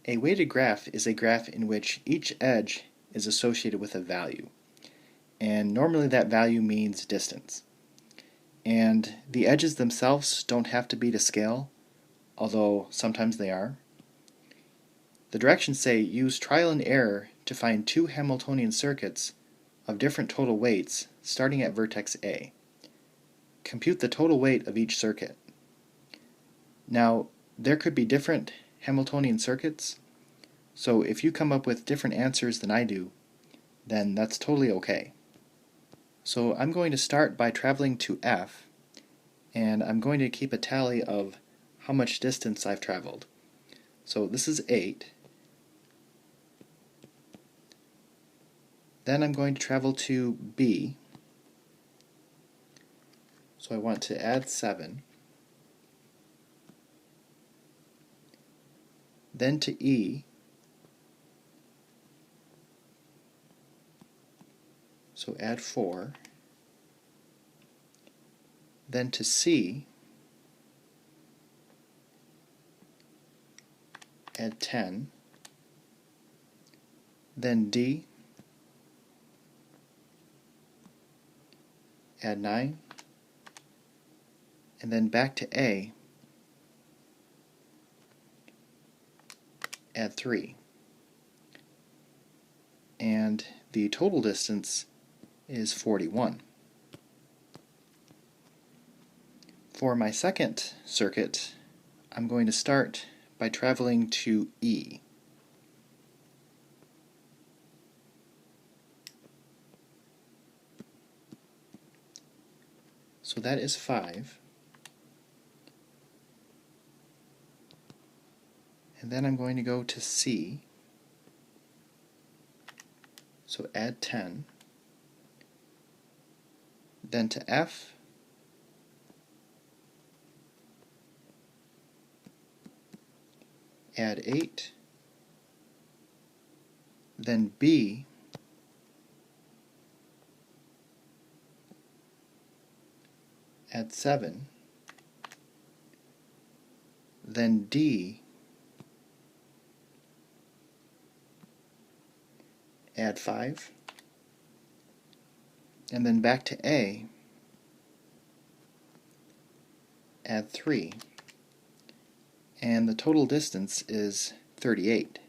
A weighted graph is a graph in which each edge is associated with a value, and normally that value means distance. And the edges themselves don't have to be to scale, although sometimes they are. The directions say use trial and error to find two Hamiltonian circuits of different total weights starting at vertex A. Compute the total weight of each circuit. Now, there could be different Hamiltonian circuits, so if you come up with different answers than I do, then that's totally okay. So I'm going to start by traveling to F, and I'm going to keep a tally of how much distance I've traveled. So this is 8. Then I'm going to travel to B, so I want to add 7. Then to E, so add 4. Then to C, add 10. Then D, add 9. And then back to A, add 3. And the total distance is 41. For my second circuit, I'm going to start by traveling to E. So that is 5. And then I'm going to go to C. So add 10. Then to F. Add 8. Then B. Add 7. Then D. Add 5. And then back to A. Add 3. And the total distance is 38.